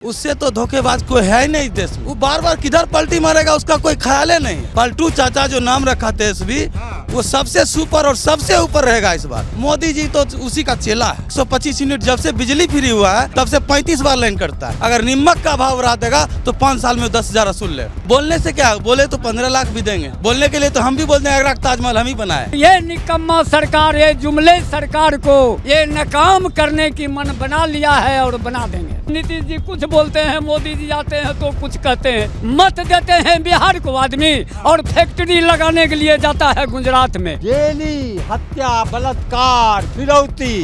उससे तो धोखेबाज कोई है ही नहीं देश में। वो बार बार किधर पलटी मारेगा उसका कोई ख्याल ही नहीं। पलटू चाचा जो नाम रखा तेजस्वी, वो सबसे सुपर और सबसे ऊपर रहेगा इस बार। मोदी जी तो उसी का चेला है। 125 यूनिट जब से बिजली फ्री हुआ है तब से 35 बार लाइन कटता है। अगर नमक का भाव बढ़ा देगा तो 5 साल में 10,000 वसूल ले। बोलने से क्या, बोले तो 15 लाख भी देंगे। बोलने के लिए तो हम भी बोलते हैं आगरा ताजमहल हम ही बनाए। ये निकम्मा सरकार, ये जुमले सरकार को ये नाकाम करने की मन बना लिया है और बना देंगे। नीतीश जी कुछ बोलते हैं, मोदी जी आते हैं तो कुछ कहते हैं। मत देते हैं बिहार को आदमी और फैक्ट्री लगाने के लिए जाता है गुजरात में। डेली हत्या, बलात्कार, फिरौती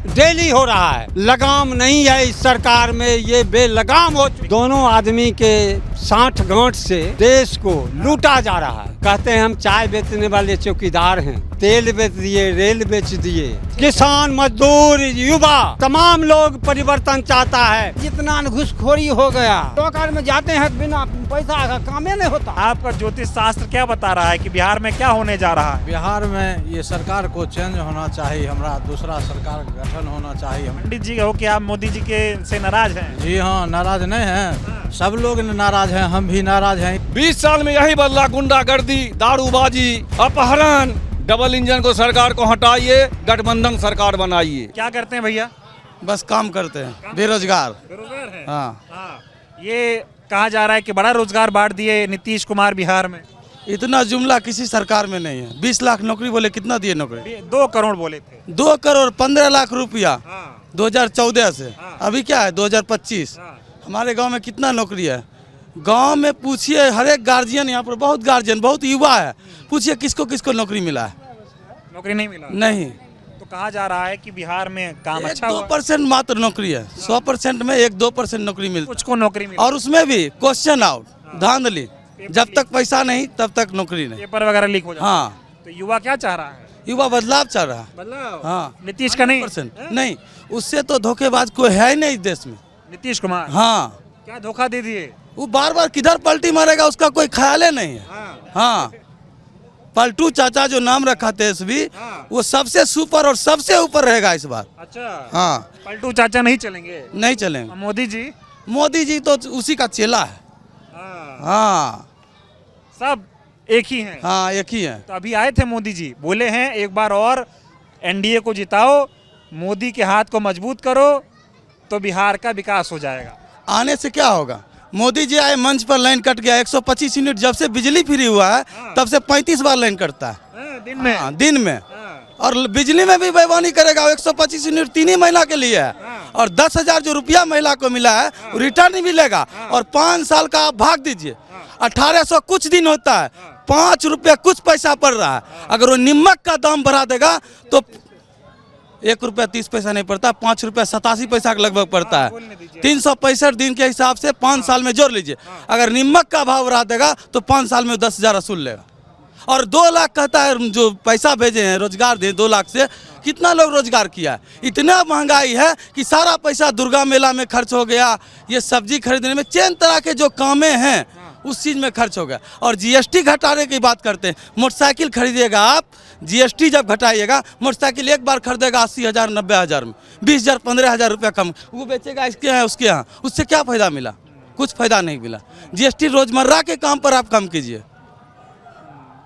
डेली हो रहा है। लगाम नहीं है इस सरकार में, ये बेलगाम हो चुकी। दोनों आदमी के 60 गांठ से देश को लूटा जा रहा है। कहते हैं हम चाय बेचने वाले चौकीदार हैं, तेल बेच दिए, रेल बेच दिए। किसान, मजदूर, युवा तमाम लोग परिवर्तन चाहता है। जितना घुसखोरी हो गया, सरकार में जाते हैं बिना पैसा का काम नहीं होता। आपका ज्योतिष शास्त्र क्या बता रहा है कि बिहार में क्या होने जा रहा है? बिहार में ये सरकार को चेंज होना चाहिए, हमारा दूसरा सरकार गठन होना चाहिए। पंडित जी हो कि आप मोदी जी के से नाराज हैं? जी हाँ, नाराज नहीं हैं, सब लोग नाराज हैं, हम भी नाराज हैं। 20 साल में यही बदला, गुंडागर्दी, दारूबाजी, अपहरण। डबल इंजन को सरकार को हटाइए, गठबंधन सरकार बनाइए। क्या करते हैं भैया? बस काम करते हैं, बेरोजगार। बेरोजगार है। हाँ, ये कहा जा रहा है कि बड़ा रोजगार बांट दिए नीतीश कुमार बिहार में। इतना जुमला किसी सरकार में नहीं है। 20 लाख नौकरी बोले, कितना दिए नौकरी? 2 करोड़ बोले थे। 2 करोड़ 15 लाख रुपया 2014 से। हाँ। अभी क्या है 2025। हाँ। हमारे गांव में कितना नौकरी है? गांव में पूछिए, हर एक गार्जियन, यहाँ पर बहुत गार्जियन, बहुत युवा है, पूछिए किसको किसको नौकरी मिला है? नौकरी नहीं मिला। नहीं। तो कहा जा रहा है कि बिहार में काम अच्छा हुआ। 2% मात्र नौकरी है। 100% में 1-2% नौकरी मिलती कुछ को नौकरी मिली और उसमें भी क्वेश्चन आउट, धांधली। जब तक पैसा नहीं तब तक नौकरी नहीं। पेपर वगैरह लीक हो जाता है। हाँ, तो युवा क्या चाह रहा है? युवा बदलाव चाह रहा है। बदलाव? हाँ, नीतीश का नहीं? 100% नहीं। उससे तो धोखेबाज कोई है ही नहीं देश में। नीतीश कुमार हाँ, क्या धोखा दे दिए? वो बार बार किधर पलटी मारेगा उसका कोई ख्याल ही नहीं है। हाँ, पलटू चाचा जो नाम रखा तेजस्वी, वो सबसे सुपर और सबसे ऊपर रहेगा इस बार। अच्छा। हाँ, पलटू चाचा नहीं चलेंगे? नहीं चलेंगे। मोदी जी? मोदी जी तो उसी का चेला है। हाँ, सब एक ही हैं। हाँ, एक ही है। तो अभी आए थे मोदी जी, बोले हैं एक बार और एनडीए को जिताओ, मोदी के हाथ को मजबूत करो तो बिहार का विकास हो जाएगा। आने से क्या होगा? मोदी जी आए, मंच पर लाइन कट गया। 125 यूनिट जब से बिजली फ्री हुआ है तब से 35 बार लाइन कटता है दिन में। हाँ, दिन में। और बिजली में भी बेईमानी करेगा। 125 यूनिट 3 ही महीना के लिए है और 10,000 जो रुपया महिला को मिला है वो रिटर्न नहीं मिलेगा। और 5 साल का आप भाग दीजिए, 1800 कुछ दिन होता है, 5 रुपये कुछ पैसा पड़ रहा है। अगर वो नमक का दाम बढ़ा देगा तो 1 रुपया 30 पैसा नहीं पड़ता, 5 रुपया 87 पैसा के लगभग पड़ता है। 365 दिन के हिसाब से 5 साल में जोड़ लीजिए। अगर नमक का भाव बढ़ा देगा तो 5 साल में 10,000 वसूल लेगा। और 2 लाख कहता है जो पैसा भेजे हैं, रोजगार दे। 2 लाख से कितना लोग रोजगार किया है? इतना महंगाई है कि सारा पैसा दुर्गा मेला में खर्च हो गया, ये सब्जी खरीदने में, चैन तरह के जो कामें हैं उस चीज़ में खर्च हो गया। और जीएसटी घटाने की बात करते हैं। मोटरसाइकिल खरीदिएगा आप, जीएसटी जब घटाइएगा, मोटरसाइकिल एक बार खरीदेगा 80,000 90,000 में, 20,000 15,000 रुपया कम। वो बेचेगा इसके यहाँ उसके यहाँ, उससे क्या फ़ायदा मिला? कुछ फ़ायदा नहीं मिला। जीएसटी रोजमर्रा के काम पर आप कम कीजिए।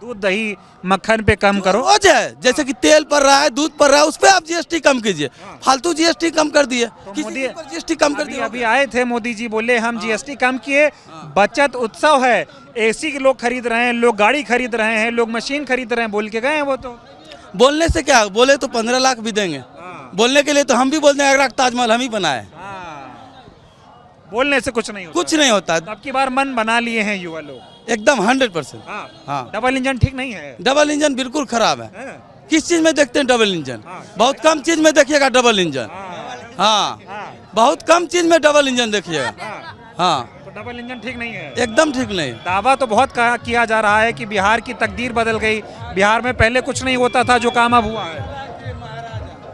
दूध, दही, मक्खन पे कम करो। रोज है, जैसे कि तेल पर रहा है, दूध पर रहा है, उस पर आप जीएसटी कम कीजिए। फालतू जीएसटी कम कर दिए। मोदी जीएसटी कम कर दिया। अभी आए थे मोदी जी, बोले हम जीएसटी कम किए, बचत उत्सव है, एसी के लोग खरीद रहे हैं, लोग गाड़ी खरीद रहे हैं, लोग मशीन खरीद रहे हैं, बोल के गए हैं। वो तो बोलने से क्या, बोले तो 15 लाख भी देंगे। बोलने के लिए तो हम भी बोलते हैं आगरा ताजमहल हम ही बनाए। बोलने से कुछ नहीं होता। कुछ नहीं होता। अब की बार मन बना लिए हैं युवा लोग एकदम 100%। हाँ। डबल इंजन ठीक नहीं है। डबल इंजन बिल्कुल खराब है। किस चीज में देखते हैं डबल इंजन? बहुत कम चीज में देखिएगा डबल इंजन। हाँ, बहुत कम चीज में डबल इंजन देखिएगा। हाँ, तो डबल इंजन ठीक नहीं है। एकदम ठीक नहीं। दावा तो बहुत किया जा रहा है कि बिहार की तकदीर बदल गई, बिहार में पहले कुछ नहीं होता था जो काम अब हुआ है।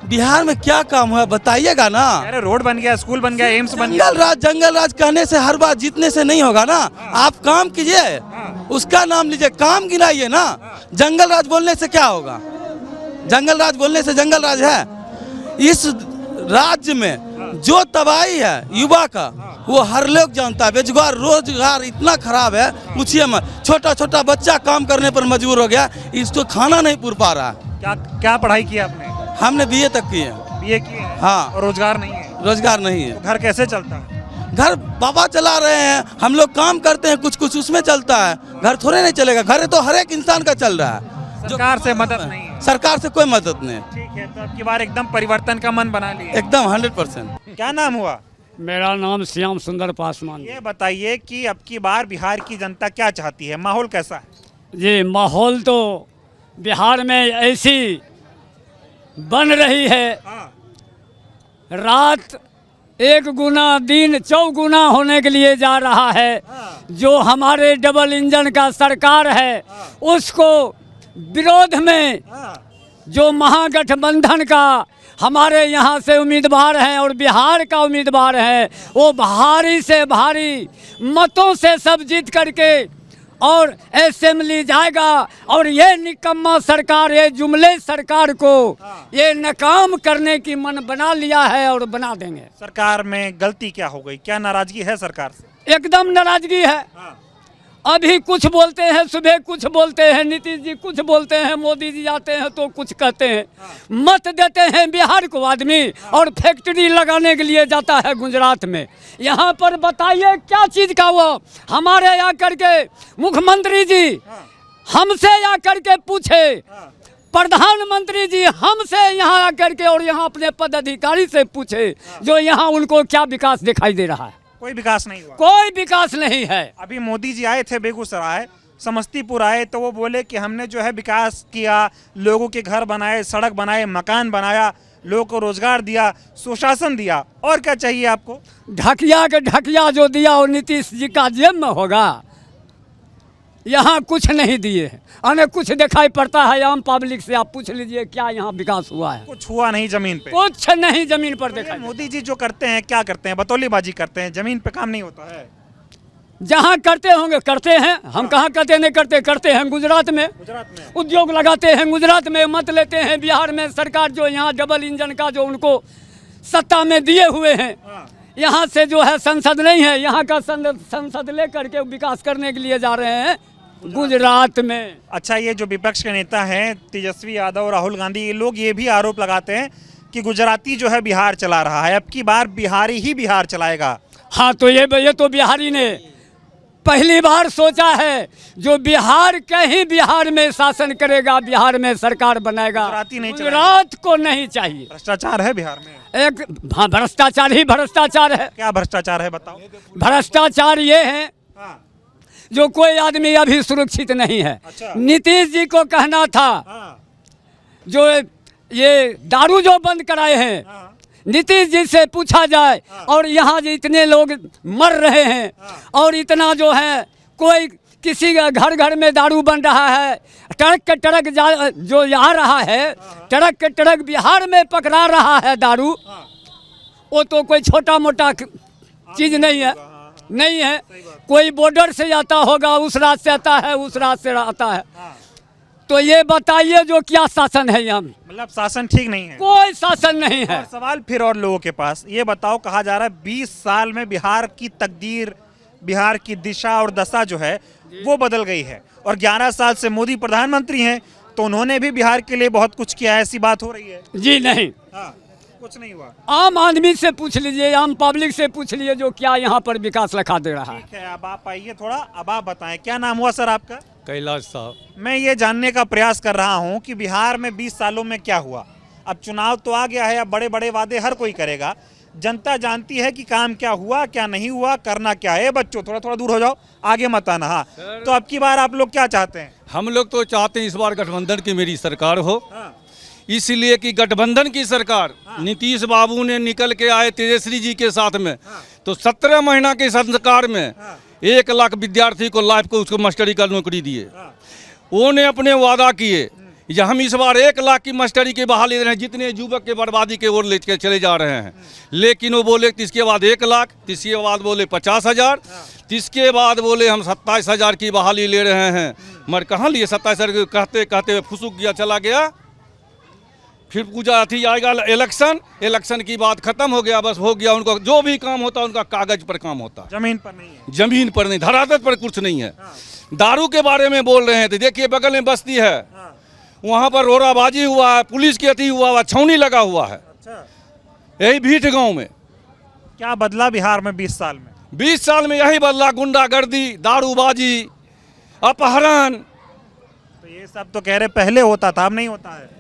बिहार में क्या काम हुआ बताइएगा ना। अरे रोड बन गया, स्कूल बन गया, एम्स बन गया। जंगल राज कहने से हर बात जीतने से नहीं होगा ना। आप काम कीजिए, उसका नाम लीजिए, काम गिनाइए ना। जंगल राज बोलने से क्या होगा? जंगल राज बोलने से जंगल राज है? इस राज्य में जो तबाही है युवा का वो हर लोग जानता है। बेरोजगार रोजगार इतना खराब है पूछिए मत। छोटा छोटा बच्चा काम करने पर मजबूर हो गया, इसको खाना नहीं पूर पा रहा है। क्या क्या पढ़ाई की आपने? हमने बीए तक की है। बीए की है? हाँ। और रोजगार नहीं है? रोजगार नहीं है। तो घर कैसे चलता है? घर बाबा चला रहे हैं, हम लोग काम करते हैं, कुछ कुछ उसमें चलता है। घर थोड़े नहीं चलेगा, घर तो हर एक इंसान का चल रहा है। सरकार से मदद नहीं है? सरकार से कोई मदद नहीं। ठीक है, तो अब की बार एकदम परिवर्तन का मन बना लिया। एकदम 100%। क्या नाम हुआ? मेरा नाम श्याम सुंदर पासवान। ये बताइए कि अब की बार बिहार की जनता क्या चाहती है, माहौल कैसा है? जी माहौल तो बिहार में ऐसी बन रही है, रात एक गुना दिन चौगुना होने के लिए जा रहा है। जो हमारे डबल इंजन का सरकार है उसको विरोध में जो महागठबंधन का हमारे यहाँ से उम्मीदवार हैं और बिहार का उम्मीदवार है, वो भारी से भारी मतों से सब जीत करके और असेंबली जाएगा। और ये निकम्मा सरकार, ये जुमले सरकार को ये नाकाम करने की मन बना लिया है और बना देंगे। सरकार में गलती क्या हो गई? क्या नाराजगी है सरकार से? एकदम नाराजगी है। अभी कुछ बोलते हैं, सुबह कुछ बोलते हैं, नीतीश जी कुछ बोलते हैं, मोदी जी आते हैं तो कुछ कहते हैं। मत देते हैं बिहार को आदमी और फैक्ट्री लगाने के लिए जाता है गुजरात में। यहाँ पर बताइए क्या चीज़ का वो हमारे यहाँ करके मुख्यमंत्री जी हमसे आकर के पूछे, प्रधानमंत्री जी हमसे यहाँ आकर के और यहाँ अपने पदाधिकारी से पूछे जो यहाँ उनको क्या विकास दिखाई दे रहा है। कोई विकास नहीं हुआ? कोई विकास नहीं है। अभी मोदी जी आए थे बेगूसराय, समस्तीपुर आए तो वो बोले कि हमने जो है विकास किया, लोगों के घर बनाए, सड़क बनाए, मकान बनाया, लोगों को रोजगार दिया, सुशासन दिया। और क्या चाहिए आपको? ढकिया के ढकिया जो दिया वो नीतीश जी का जेब में होगा। यहाँ कुछ नहीं दिए हैं, हमें कुछ दिखाई पड़ता है आम पब्लिक से। आप पूछ लीजिए क्या यहाँ विकास हुआ है? कुछ हुआ नहीं जमीन पे, कुछ नहीं जमीन पर दिखाई। मोदी जी जो करते हैं क्या करते हैं? बतौलीबाजी करते हैं, जमीन पे काम नहीं होता है। जहाँ करते होंगे करते हैं, हम कहाँ करते नहीं करते, करते हैं गुजरात में। उद्योग लगाते हैं गुजरात में, मत लेते हैं बिहार में। सरकार जो यहाँ डबल इंजन का जो उनको सत्ता में दिए हुए हैं, यहाँ से जो है संसद नहीं है, यहाँ का संसद लेकर के विकास करने के लिए जा रहे हैं गुजरात में। अच्छा, ये जो विपक्ष के नेता हैं तेजस्वी यादव, राहुल गांधी, ये लोग ये भी आरोप लगाते हैं कि गुजराती जो है बिहार चला रहा है, अब की बार बिहारी ही बिहार चलाएगा। हाँ, तो ये तो बिहारी ने पहली बार सोचा है जो बिहार कहीं बिहार में शासन करेगा, बिहार में सरकार बनाएगा। गुजराती नहीं, गुजरात को नहीं चाहिए। भ्रष्टाचार है बिहार में? एक हाँ, भ्रष्टाचार ही भ्रष्टाचार है। क्या भ्रष्टाचार है बताओ? भ्रष्टाचार ये है जो कोई आदमी अभी सुरक्षित नहीं है। अच्छा। नीतीश जी को कहना था जो ये दारू जो बंद कराए हैं, नीतीश जी से पूछा जाए और यहाँ इतने लोग मर रहे हैं और इतना जो है कोई किसी का घर घर में दारू बन रहा है, ट्रक के ट्रक जो आ रहा है, ट्रक के ट्रक बिहार में पकड़ा रहा है दारू, वो तो कोई छोटा मोटा चीज़ नहीं है, नहीं है। कोई बॉर्डर से आता होगा, उस रात से आता है, उस रात से आता है। तो ये बताइए जो क्या शासन है यहाँ? मतलब शासन ठीक नहीं है, कोई शासन नहीं है। और सवाल फिर और लोगों के पास, ये बताओ, कहा जा रहा है 20 साल में बिहार की तकदीर, बिहार की दिशा और दशा जो है वो बदल गई है, और 11 साल से मोदी प्रधानमंत्री हैं तो उन्होंने भी बिहार के लिए बहुत कुछ किया है, ऐसी बात हो रही है? जी नहीं, कुछ नहीं हुआ। आम आदमी से पूछ लीजिए, आम पब्लिक से पूछ लीजिए जो क्या यहाँ पर विकास लखा दे रहा है। ठीक है, अब आप आइए थोड़ा, अब आप बताएं क्या नाम हुआ सर आपका? कैलाश साहब। मैं ये जानने का प्रयास कर रहा हूँ कि बिहार में 20 सालों में क्या हुआ। अब चुनाव तो आ गया है, अब बड़े बड़े वादे हर कोई करेगा, जनता जानती है कि काम क्या हुआ, क्या नहीं हुआ, करना क्या है। बच्चों थोड़ा थोड़ा दूर हो जाओ, आगे मत आना। हाँ, तो अब की बार आप लोग क्या चाहते हैं? हम लोग तो चाहते हैं इस बार गठबंधन की मेरी सरकार हो, इसलिए कि गठबंधन की सरकार, नीतीश बाबू ने निकल के आए तेजस्वी जी के साथ में, तो 17 महीना के सरकार में 1 लाख विद्यार्थी को लाइफ को उसको मास्टरी का नौकरी दिए। उन्होंने अपने वादा किए कि हम इस बार 1 लाख की मास्टरी के बहाली दे रहे हैं, जितने युवक के बर्बादी के ओर ले चले जा रहे हैं। लेकिन वो बोले इसके बाद 1 लाख, इसके बाद बोले 50,000, इसके बाद बोले हम 27,000 की बहाली ले रहे हैं। मगर कहाँ लिए 27,000? कहते कहते फुसुक गया, चला गया फिर पूजा थी आएगा इलेक्शन, इलेक्शन की बात खत्म हो गया, बस हो गया। उनको जो भी काम होता है उनका कागज पर काम होता है, जमीन पर नहीं है। जमीन पर नहीं, धरातल पर कुछ नहीं है। दारू के बारे में बोल रहे हैं तो देखिए बगल में बस्ती है, वहाँ पर रोराबाजी हुआ है, पुलिस की अति हुआ है, छावनी लगा हुआ है, अच्छा, यही भीट गांव में। क्या बदला बिहार में 20 साल में? 20 साल में यही बदला, गुंडागर्दी, दारूबाजी, अपहरण। तो ये सब तो कह रहे पहले होता था, अब नहीं होता है।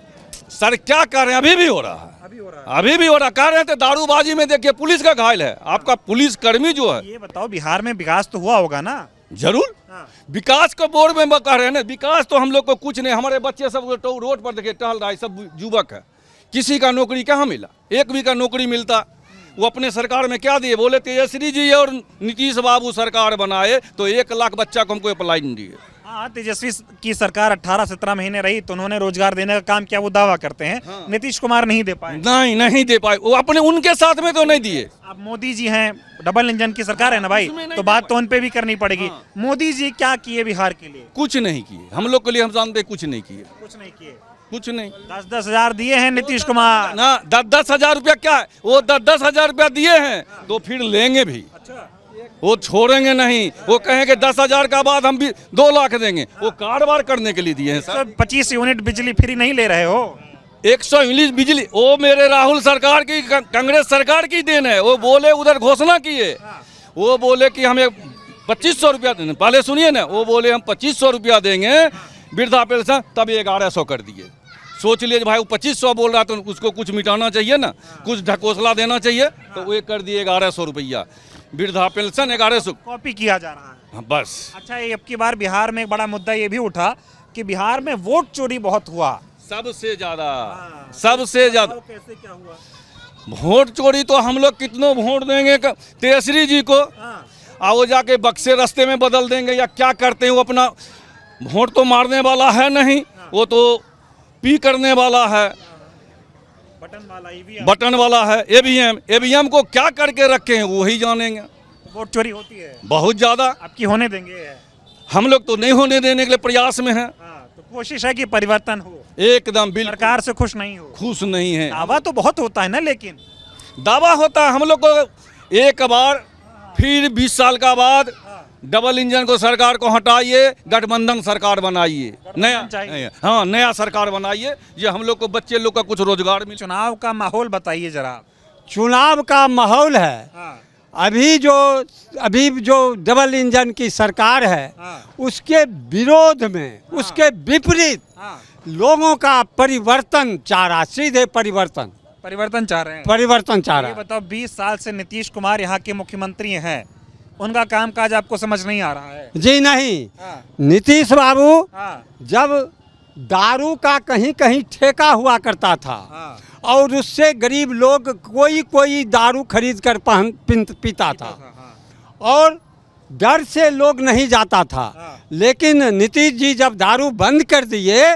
सर क्या कर रहे हैं, अभी भी हो रहा है, अभी हो रहा है। अभी भी हो रहा। कह रहे थे दारूबाजी में देखिए पुलिस का घायल है, आपका पुलिस कर्मी जो है। ये बताओ बिहार में विकास तो हुआ होगा ना? जरूर, विकास को बोर्ड में कह रहे हैं ना, विकास तो हम लोग को कुछ नहीं। हमारे बच्चे सब रोड पर देखिए टहल रहा है, सब युवक है, किसी का नौकरी कहाँ मिला? एक भी का नौकरी मिलता वो अपने सरकार में क्या दिए? बोले तेजस्वी जी और नीतीश बाबू सरकार बनाए तो 1 लाख बच्चा को हमको अप्लाई नहीं दिए। हाँ, तेजस्वी की सरकार 18-17 महीने रही तो उन्होंने रोजगार देने का काम किया, वो दावा करते हैं। नीतीश कुमार नहीं दे पाए। नहीं दे पाए, वो अपने उनके साथ में तो नहीं दिए। अब मोदी जी हैं, डबल इंजन की सरकार है ना भाई, तो बात तो उन पे भी करनी पड़ेगी। मोदी जी क्या किए बिहार के लिए? कुछ नहीं किए, हम लोग के लिए हम जानते कुछ नहीं किए, कुछ नहीं किए। कुछ नहीं। 10-10 हजार दिए हैं नीतीश कुमार ना 10-10 हजार रुपया क्या है? वो 10-10 हजार रुपया दिए हैं तो फिर लेंगे भी, वो छोड़ेंगे नहीं। वो कहेंगे 10 हजार का बाद हम भी 2 लाख देंगे, वो कारोबार करने के लिए दिए हैं सर। 25 यूनिट बिजली फ्री नहीं ले रहे हो? 100 यूनिट बिजली, वो मेरे राहुल सरकार की, कांग्रेस सरकार की देन है। वो बोले उधर घोषणा किए, वो बोले कि हमें 2500 रुपया देंगे। पहले सुनिए ना, वो बोले हम 2500 रुपया देंगे वृद्धा पेंशन, तब 1100 कर दिए। सोच लीजिए भाई, वो 2500 बोल रहा तो उसको कुछ मिटाना चाहिए ना, कुछ ढकोसला देना चाहिए, तो वो कर दिए 1100 रुपया वृद्धा पेंशन 1100। कॉपी किया जा रहा है बस। अच्छा, ये अब की बार बिहार में एक बड़ा मुद्दा ये भी उठा कि बिहार में वोट चोरी बहुत हुआ। सबसे ज्यादा, सबसे ज्यादा कैसे, क्या हुआ? वोट चोरी तो हम लोग कितनों वोट देंगे तेजस्वी जी को, आ वो जाके बक्से रास्ते में बदल देंगे या क्या करते हैं। वो अपना वोट तो मारने वाला है नहीं, वो तो पी करने वाला है, बटन वाला ईवीएम, बटन वाला है। ईवीएम को क्या करके रखे हैं वही जानेंगे। वोट चोरी होती है बहुत ज्यादा। आपकी होने देंगे? हम लोग तो नहीं होने देने के लिए प्रयास में हैं। तो कोशिश है कि परिवर्तन हो। एकदम बिल्कुल। सरकार से खुश नहीं हो? खुश नहीं है। दावा तो बहुत होता है ना, लेकिन दावा होता है हम लोग को एक बार, फिर 20 साल का बाद डबल इंजन को सरकार को हटाइए, गठबंधन सरकार बनाइए, नया, हाँ नया सरकार बनाइए, ये हम लोग को बच्चे लोग का कुछ रोजगार मिले। चुनाव का माहौल बताइए जरा। चुनाव का माहौल है, अभी जो डबल इंजन की सरकार है उसके विरोध में, उसके विपरीत लोगों का परिवर्तन चाह रहा, सीधे परिवर्तन चाह रहे हैं। परिवर्तन चाह रहा ये है। बताओ, 20 साल से नीतीश कुमार यहाँ के मुख्यमंत्री हैं, उनका कामकाज आपको समझ नहीं आ रहा है? जी नहीं, नीतीश बाबू जब दारू का कहीं कहीं ठेका हुआ करता था और उससे गरीब लोग कोई दारू खरीद कर पीता था और डर से लोग नहीं जाता था। लेकिन नीतीश जी जब दारू बंद कर दिए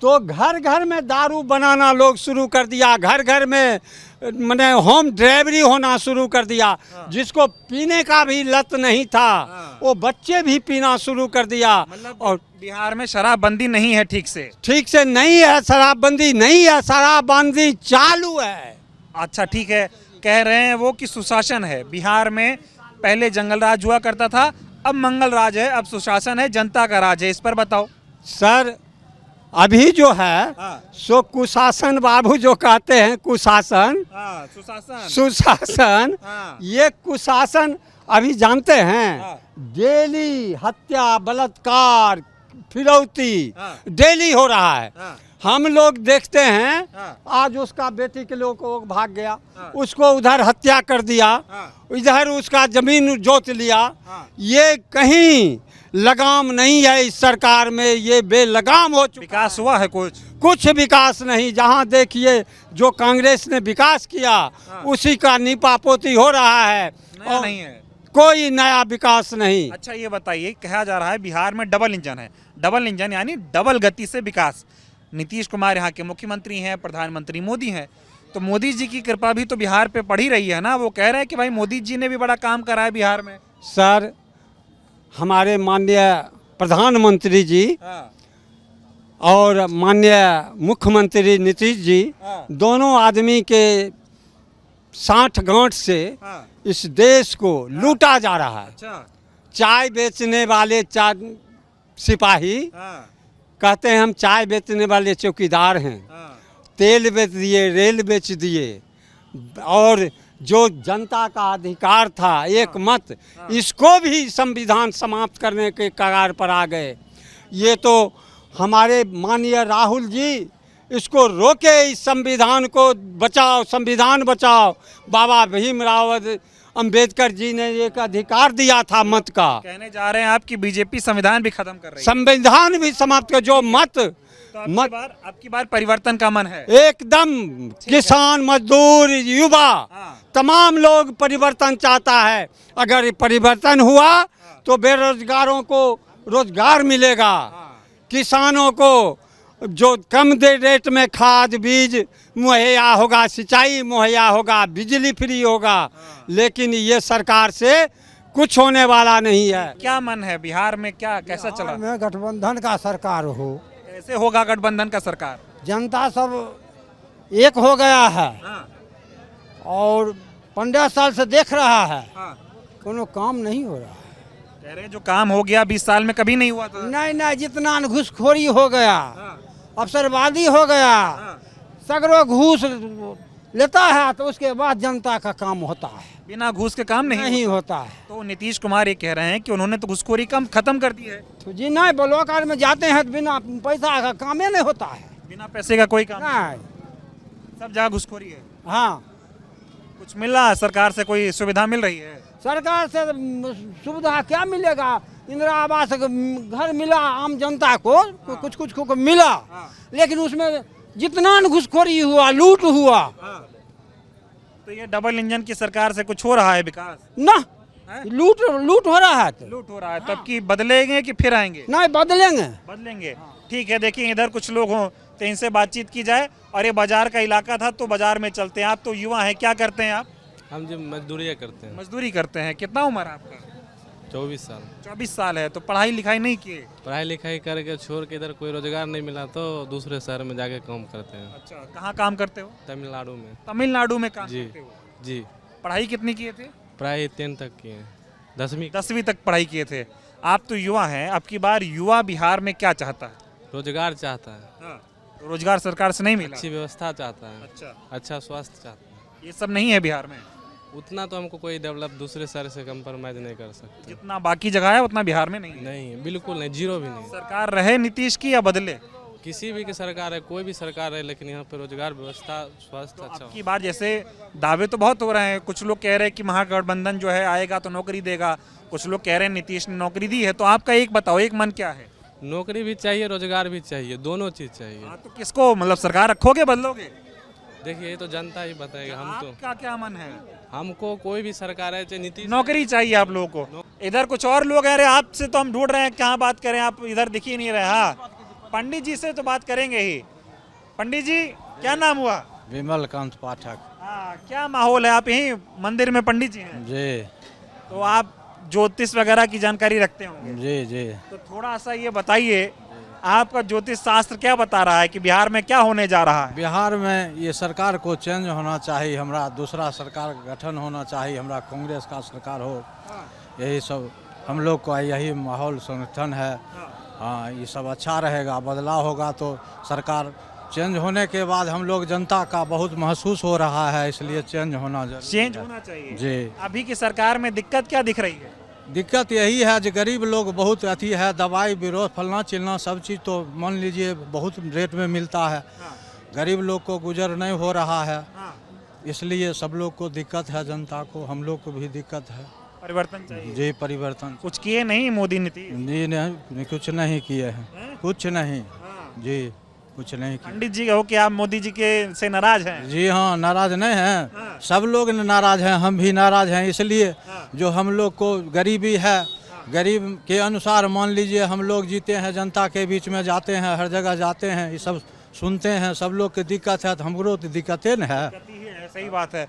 तो घर घर में दारू बनाना लोग शुरू कर दिया, घर घर में मैंने होम डिलीवरी होना शुरू कर दिया। जिसको पीने का भी लत नहीं था वो बच्चे भी पीना शुरू कर दिया। और बिहार में शराबबंदी नहीं है ठीक से नहीं है, शराबबंदी नहीं है, शराबबंदी चालू है। अच्छा ठीक है, कह रहे हैं वो कि सुशासन है बिहार में। पहले जंगल राज हुआ करता था, अब मंगल राज है, अब सुशासन है, जनता का राज है। इस पर बताओ सर। अभी जो है सो कुशासन बाबू जो कहते हैं, कुशासन सुशासन, ये कुशासन अभी जानते हैं डेली हत्या, बलात्कार, फिरौती डेली हो रहा है। हम लोग देखते हैं आज उसका बेटी के लोग को भाग गया, उसको उधर हत्या कर दिया, इधर उसका जमीन जोत लिया। ये कहीं लगाम नहीं है इस सरकार में, ये बेलगाम हो चुका। विकास हुआ है? कुछ विकास नहीं। जहाँ देखिए जो कांग्रेस ने विकास किया उसी का नीपापोती हो रहा है, नया नहीं है, कोई नया विकास नहीं। अच्छा ये बताइए, कहा जा रहा है बिहार में डबल इंजन है, डबल इंजन यानी डबल गति से विकास। नीतीश कुमार यहाँ के मुख्यमंत्री हैं, प्रधानमंत्री मोदी हैं, तो मोदी जी की कृपा भी तो बिहार पे पड़ी रही है ना। वो कह रहे हैं कि भाई मोदी जी ने भी बड़ा काम करा है बिहार में। सर, हमारे माननीय प्रधानमंत्री जी और माननीय मुख्यमंत्री नीतीश जी, दोनों आदमी के साठ गांठ से इस देश को लूटा जा रहा है। चाय बेचने वाले सिपाही कहते हैं हम चाय बेचने वाले चौकीदार हैं, तेल बेच दिए, रेल बेच दिए, और जो जनता का अधिकार था एक मत, इसको भी संविधान समाप्त करने के कगार पर आ गए। ये तो हमारे माननीय राहुल जी इसको रोके, इस संविधान को बचाओ, संविधान बचाओ। बाबा भीमराव अंबेडकर जी ने एक अधिकार दिया था मत का। कहने जा रहे हैं आप कि बीजेपी संविधान भी खत्म कर रही है। संविधान भी समाप्त कर, जो मत तो आपकी बार परिवर्तन का मन है? एकदम, किसान, मजदूर, युवा, तमाम लोग परिवर्तन चाहता है। अगर परिवर्तन हुआ तो बेरोजगारों को रोजगार मिलेगा, किसानों को जो कम रेट में खाद बीज मुहैया होगा, सिंचाई मुहैया होगा, बिजली फ्री होगा। लेकिन ये सरकार से कुछ होने वाला नहीं है। क्या मन है बिहार में, क्या कैसा चला? में गठबंधन का सरकार हो, कैसे होगा गठबंधन का सरकार? जनता सब एक हो गया है और 15 साल से देख रहा है, कोनो काम नहीं हो रहा है। कह रहे हैं जो काम हो गया 20 साल में कभी नहीं हुआ था। नहीं, जितना घूसखोरी हो गया, अफसरवादी हो गया, सगरों घूस लेता है तो उसके बाद जनता का काम होता है, बिना घूस के काम नहीं होता है। तो नीतीश कुमार ये कह रहे हैं कि उन्होंने तो घूसखोरी खत्म कर दी है। तो जी नहीं, ब्लॉक में जाते हैं तो बिना पैसा का काम ही नहीं होता है, बिना पैसे का कोई काम नहीं। सब जगह घूसखोरी है। हाँ, कुछ मिल रहा है सरकार से, कोई सुविधा मिल रही है? सरकार से सुविधा क्या मिलेगा? इंदिरा आवास घर मिला आम जनता को, कुछ को मिला, लेकिन उसमें जितना घुसखोरी हुआ, लूट हुआ। तो ये डबल इंजन की सरकार से कुछ हो रहा है विकास? ना, लूट हो रहा है। लूट हो रहा है, तब की बदलेंगे कि फिर आएंगे? नहीं, बदलेंगे। ठीक है, देखिए इधर कुछ लोग हों तो इनसे बातचीत की जाए। और ये बाजार का इलाका था तो बाजार में चलते हैं। आप तो युवा हैं, क्या करते हैं आप? हम जो मजदूरी करते हैं। मजदूरी करते हैं। कितना उम्र है आपका? 24 साल। 24 साल है। तो पढ़ाई लिखाई नहीं किए? पढ़ाई लिखाई करके छोड़ के इधर कोई रोजगार नहीं मिला तो दूसरे शहर में जाके काम करते हैं। अच्छा, कहाँ काम करते हो? तमिलनाडु में। तमिलनाडु में काम जी करते हो? जी। पढ़ाई कितनी किए थे? पढ़ाई 10 तक किए हैं, 10वीं तक पढ़ाई किए थे। आप तो युवा हैं, अब की बार युवा बिहार में क्या चाहता है? रोजगार चाहता है। तो रोजगार सरकार से नहीं मिला? अच्छी व्यवस्था चाहता है, अच्छा स्वास्थ्य चाहता है। ये सब नहीं है बिहार में। उतना तो हमको कोई डेवलप दूसरे शहर से कंप्रोमाइज नहीं कर सकते। जितना बाकी जगह है उतना बिहार में नहीं है। नहीं, बिल्कुल नहीं, जीरो भी नहीं। सरकार रहे नीतीश की या बदले? किसी भी की सरकार है, कोई भी सरकार है, लेकिन यहाँ पे रोजगार व्यवस्था, स्वास्थ्य अच्छा की बार जैसे दावे तो बहुत हो रहे हैं। कुछ लोग कह रहे हैं कि महागठबंधन जो है आएगा तो नौकरी देगा, कुछ लोग कह रहे हैं नीतीश ने नौकरी दी है। तो आपका एक बताओ, एक मन क्या है? नौकरी भी चाहिए, रोजगार भी चाहिए, दोनों चीज चाहिए। तो किसको, मतलब सरकार रखोगे बदलोगे? देखिए ये तो जनता ही बताएगा। हम तो, आपका क्या मन है? हमको कोई भी सरकार है, चाहे नीतीश, नौकरी चाहिए आप लोगों को। इधर कुछ और लोग कह रहे हैं, आपसे तो हम ढूंढ रहे हैं, कहाँ बात करें, आप इधर दिख ही नहीं रहे। हाँ, पंडित जी से तो बात करेंगे ही। पंडित जी, क्या नाम हुआ? विमल कांत पाठक। हाँ, क्या माहौल है? आप यहीं मंदिर में पंडित जी हैं? जी। तो आप ज्योतिष वगैरह की जानकारी रखते होंगे? जी जी। तो थोड़ा सा ये बताइए, आपका ज्योतिष शास्त्र क्या बता रहा है कि बिहार में क्या होने जा रहा है? बिहार में ये सरकार को चेंज होना चाहिए, हमरा दूसरा सरकार गठन होना चाहिए, हमरा कांग्रेस का सरकार हो, यही सब हम लोग का यही माहौल संगठन है। हाँ, ये सब अच्छा रहेगा, बदलाव होगा तो सरकार चेंज होने के बाद हम लोग जनता का बहुत महसूस हो रहा है, इसलिए चेंज होना जरूरी है। चेंज होना चाहिए जी। अभी की सरकार में दिक्कत क्या दिख रही है? दिक्कत यही है जो गरीब लोग बहुत अथी है, दवाई बिरो फलना चिलना सब चीज़ तो मान लीजिए बहुत रेट में मिलता है। गरीब लोग को गुजर नहीं हो रहा है, इसलिए सब लोग को दिक्कत है, जनता को, हम लोग को भी दिक्कत है। परिवर्तन चाहिए। जी, परिवर्तन। कुछ किए नहीं मोदी नीतीश? जी नहीं, कुछ नहीं किए हैं, कुछ नहीं। जी, कुछ नहीं किए। पंडित जी कहो कि आप मोदी जी के से नाराज हैं? जी हाँ, नाराज नहीं हैं, सब लोग नाराज हैं, हम भी नाराज हैं। इसलिए जो हम लोग को गरीबी है, गरीब के अनुसार मान लीजिए हम लोग जीते हैं, जनता के बीच में जाते हैं, हर जगह जाते हैं, ये सब सुनते हैं, सब लोग की दिक्कत है तो हमको तो दिक्कतें न है। सही बात है।